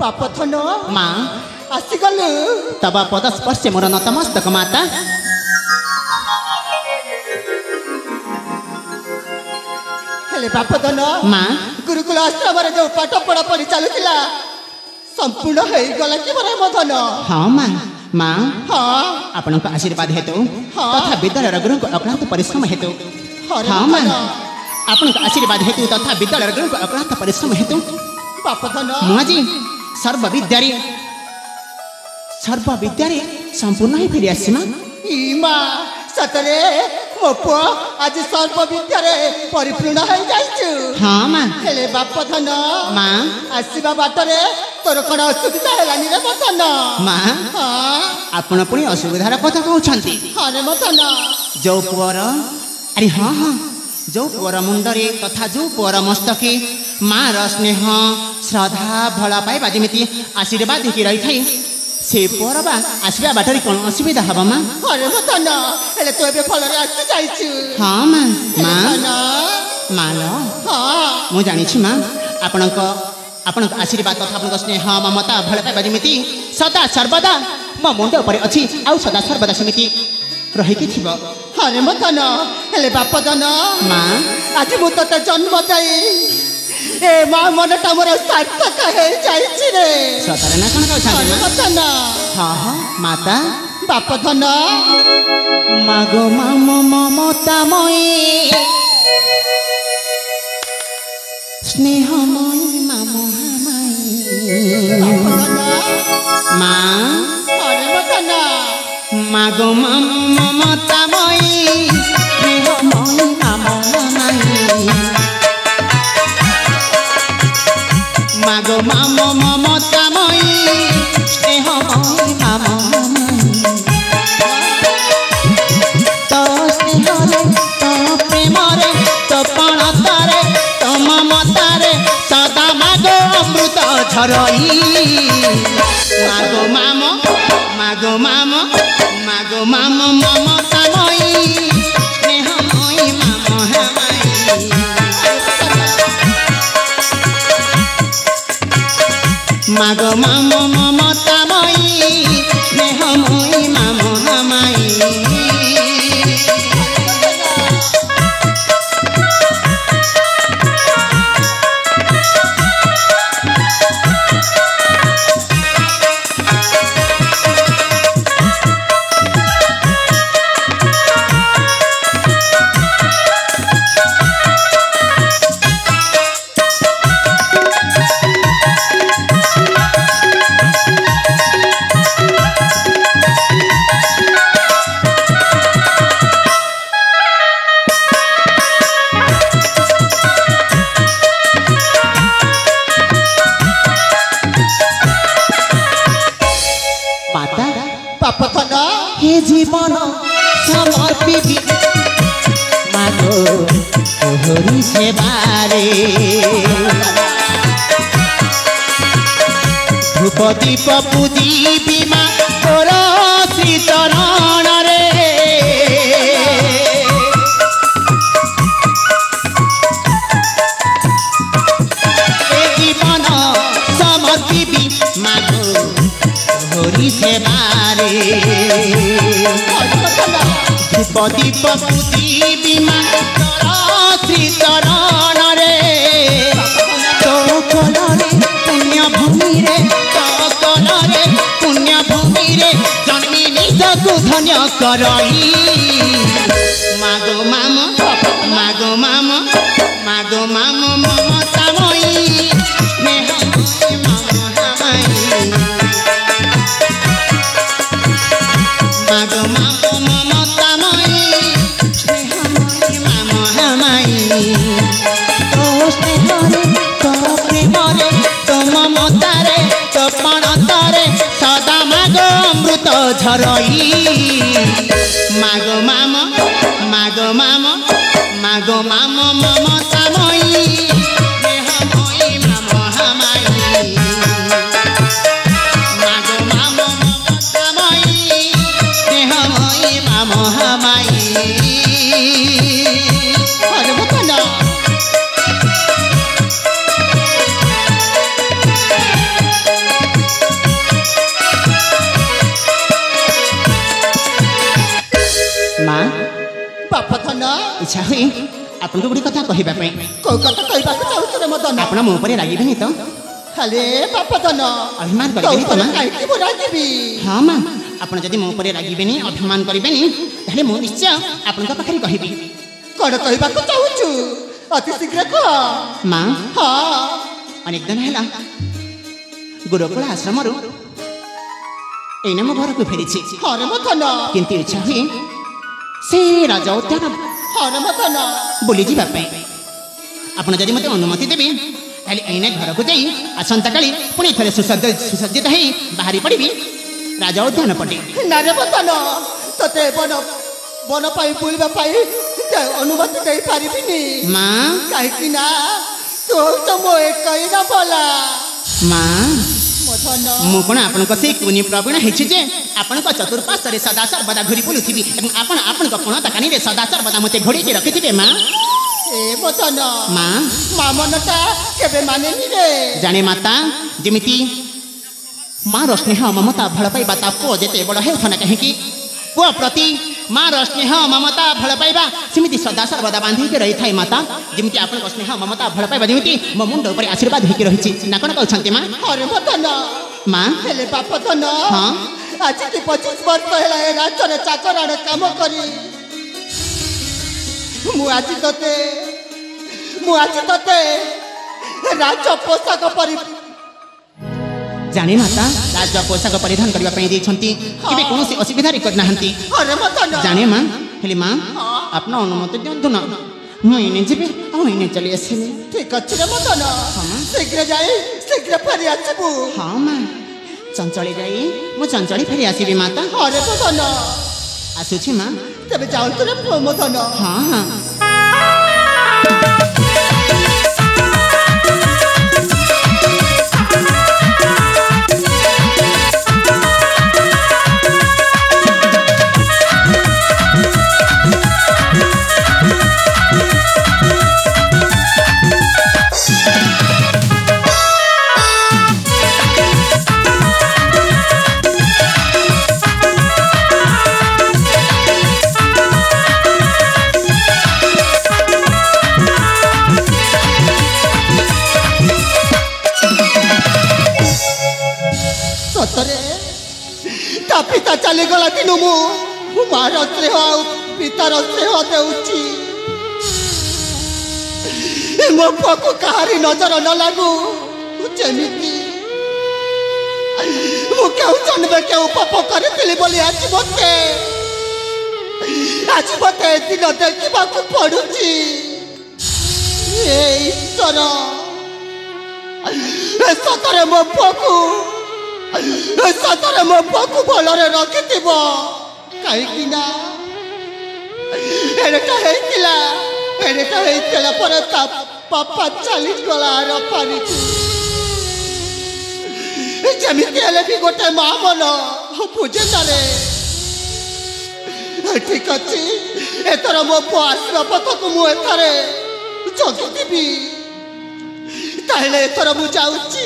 बाप थन माँ आसीगलु तब पदस्पर्शे मोर नतमस्तक माता हेले बाप धन माँ गुरुकुल आश्रम जो पाठ पढ़ा पढ़ी चलुला संपूर्ण हो गला कि मोर धन हाँ माँ माँ हाँ आपण आशीर्वाद हेतु हाँ। तथा विद्यालय गुरु अक्लांत परिश्रम हेतु अरे हाँ माँ धन आपण आशीर्वाद हेतु तथा विद्यालय गुरु अक्लांत परिश्रम हेतु बाप धन मुआजी सर्व विद्यारे संपूर्ण ही फेरी आसी माँ इमा सतरे मो पुआ आज सर्व विद्यारे परिपूर्ण हो जाइछु हाँ माँ हेले बाप धन माँ आसीबा बाटरे तोर कण असुविधा हेलानी रे मदन माँ हाँ आपण पुणी असुविधार कथा कहउछंती हाँ रे मदन जो पुअर अरे हाँ हाँ जो पुअर मुंडरे तथा जो पुअर मस्तके माँ स्नेह श्रद्धा भला पाइबा जमिति आशीर्वाद देखि रही थाई से पुअर बा आसवा बाटरे कौन असुविधा हबा माँ अरे मदन हेले तो एबे फलरे आसी जाइछु हाँ माँ माँ मदन माँ लो हाँ मु जानिछि माँ आपणक आशीर्वाद तथा आपणक स्नेह ममता भला पाइबा जमिति सदा सर्वदा मो मुंड उपरे अछि आउ सदा सर्वदा समिति रहिकी थिबो अरे मदन हेले बाप धन माँ आज मु तते जन्म देई ए माँ मनटा मोर सार्थक हो जाइछि रे सतरे ना कौन कहउछंती अरे माँ मदन हाँ हाँ माता बाप धन मागो मामो ममतामयी स्नेहमयी मामोहामयी माँ अरे मदन मागो मामो ममतामयी स्नेहमयी मामोहामयी मागो मामो ममतामयी स्नेहमयी मामोहामयी तो स्नेहरे तो प्रेमरे तो पणतारे तो ममतारे सदा मागो अमृत झरई मागो मामो ममतामयी स्नेहमयी मामोहामयी मागो मामो ममतामयी स्नेहमयी मामोहामयी बाप धन हे जीवन समर्पित मागो तोहरी सेवारे धूप दीप पूजी माँ तोर श्री चरण रे हे जीवन समर्पित मागो तोहरी सेवारे दीप दीप पूजी माँ तोर श्री चरण रे तो कोलरे पुण्य भूमि रे तो कोलरे पुण्य भूमि रे जन्मी निजकु धन्य करई मागो मामो ममतामयी स्नेहमयी मामोहामयी मागो मामो ममतामयी स्नेहमयी मामोहामयी तो स्नेहरे तो प्रेमरे तो ममतारे तो पणतारे सदा मागो अमृत झरई मागो मामो ममतामयी स्नेहमयी मामोहामयी मागो मामो ममतामयी स्नेहमयी मामोहामयी अरे मदन ମା ବାପ ଧନ ଇଚ୍ଛା ହୁଏ ଆପଣଙ୍କୁ ଗୋଟେ କଥା କହିବା ପାଇଁ। କୋଉ କଥା କହିବାକୁ ଚାହୁଁଛୁ ରେ ମଦନ? ଆପଣ ମୋ ଉପରେ ରାଗିବେନି ତ? ଖାଲି ବାପ ଧନ ଅଭିମାନ ତୋ କରିବେନି ତ ଉପରେ ମା? କାହିଁକି ମୁଁ ରାଗିବି? ହଁ ମା, ଆପଣ ଯଦି ମୋ ଉପରେ ରାଗିବେନି, ଅଭିମାନ କରିବେନି, ତାହେଲେ ମୁଁ ନିଶ୍ଚୟ ଆପଣଙ୍କ ପାଖରେ କହିବି। କଣ କହିବାକୁ ଚାହୁଁଛୁ? ଅତି ଶୀଘ୍ର କୁହ। ମା ହଁ ଅନେକ ଦିନ ହେଲା ଗୁରୁକୁଳ ଆଶ୍ରମରୁ ଏଇନା ମୋ ଘରକୁ ଫେରିଛି, ହଁ ରେ ମଦନ କିନ୍ତୁ ଇଚ୍ଛା ହୁଏ ସେ ରାଜା ଉଦ୍ୟାନ ହଁ ରେ ମଦନ ବୁଲିଯିବା ପାଇଁ। ଆପଣ ଯଦି ମୋତେ ଅନୁମତି ଦେବେ ତାହେଲେ ଏଇନା ଘରକୁ ଯାଇ ଆସନ୍ତାକାଲି ପୁଣି ଥରେ ସୁସଜ୍ଜିତ ହେଇ ବାହାରି ପଡ଼ିବି ରାଜା ଉଦ୍ୟାନ ପଟେ। ନା ରେ ମଦନ ତତେ ବନ ପାଇଁ ବୁଲିବା ପାଇଁ ଅନୁମତି ଦେଇପାରିବିନି। ମା କାହିଁକି ନା ତୁ ହଉଛ ମୋ ଏକଇର ବଲା। ମା ମଦନ ମୁଁ କ'ଣ ଆପଣଙ୍କ ସେଇ କୁନି ପ୍ରବୀଣ ହେଇଛି ଯେ ଆପଣଙ୍କ ଚତୁଃପାର୍ଶ୍ୱରେ ସଦା ସର୍ବଦା ଘୁରି ବୁଲୁଥିବି ଏବଂ ଆପଣ ଆପଣଙ୍କ କୋଣ ତାକାନିରେ ସଦା ସର୍ବଦା ମୋତେ ଘୋଡ଼େଇକି ରଖିଥିବେ ମା? ଏ ମଦନ ମା ମା ମନଟା କେବେ ମାନେନି ରେ। ଜାଣେ ମାତା, ଯେମିତି ମାର ସ୍ନେହ ମମତା ଭଲ ପାଇବା ତା ପୁଅ ଯେତେ ବଡ଼ ହେଉଥାନା କାହିଁକି, ପୁଅ ପ୍ରତି ମାର ସ୍ନେହ ମମତା ଭଲ ପାଇବା ସେମିତି ସଦା ସର୍ବଦା ବାନ୍ଧିକି ରହିଥାଏ ମାତା। ଯେମିତି ଆପଣଙ୍କ ସ୍ନେହ ମମତା ଭଲ ପାଇବା ଯେମିତି ମୋ ମୁଣ୍ଡ ଉପରେ ଆଶୀର୍ବାଦ ହେଇକି ରହିଛି ନା କ'ଣ କହୁଛନ୍ତି ମା? ହରେ ମଦନ ମା ହେଲେ ବାପ ଧନ ହଁ ଆଜିକି 25 ବର୍ଷ ହେଲା ଏ ରାଜ୍ୟରେ ଚାକରାଣ କାମ କରି ମୁଁ ଆଜି ତତେ ରାଜ ପୋଷାକ ପରି ଜାଣେ ମାତା, ରାଜ ପୋଷାକ ପରିଧାନ କରିବା ପାଇଁ ଦେଇଛନ୍ତି, କେବେ କୌଣସି ଅସୁବିଧାରେ କରିନାହାନ୍ତି। ହରେ ମଦନ ଜାଣେ ମା, ହେଲେ ମା ଆପଣ ଅନୁମତି ଦିଅନ୍ତୁ ନା, ମୁଁ ଏଇନେ ଯିବି ଆଉ ଏଇନେ ଚାଲି ଆସିବି। ଠିକ ଅଛି ରେ ମଦନ ଶୀଘ୍ର ଯାଇ ଶୀଘ୍ର ଫେରି ଆସିବୁ। ହଁ ମା, ଚଞ୍ଚଳି ଯାଇ ମୁଁ ଚଞ୍ଚଳି ଫେରି ଆସିବି ମାତା। ହରେ ମଦନ ଆସୁଛି ମା। ତେବେ ଯାଉଛୁ ରେ ମଦନ। ହଁ ହଁ ସତରେ ତା ପିତା ଚାଲିଗଲା ଦିନୁ ମୁଁ ମାର ସ୍ନେହ ଆଉ ପିତାର ସ୍ନେହ ଦେଉଛି। ମୋ ପୁଅକୁ କାହାରି ନଜର ନ ଲାଗୁ ଯେମିତି ମୁଁ କେଉଁ ଜନ୍ମେ କେଉଁ ପାପ କରିଥିଲି ବୋଲି ଆଜି ମତେ ଏ ଦିନ ଦେଖିବାକୁ ପଡୁଛି। ଏ ଈଶ୍ୱର ସତରେ ମୋ ପୁଅକୁ ଭଲରେ ରଖିଥିବ। କାହିଁକି ନା ଏଡ଼େଟା ହେଇଥିଲା ପରେ ତା ବାପା ଚାଲିଗଲା ରପାନିକୁ। ଯେମିତି ହେଲେ ବି ଗୋଟେ ମା ମନ ବୁଝେ ତାରେ। ଠିକ ଅଛି, ଏଥର ମୋ ପୁଅ ଆସିବା ପଥକୁ ମୁଁ ଏଥରେ ଜଗିଥିବି। ତାହେଲେ ଏଥର ମୁଁ ଯାଉଛି।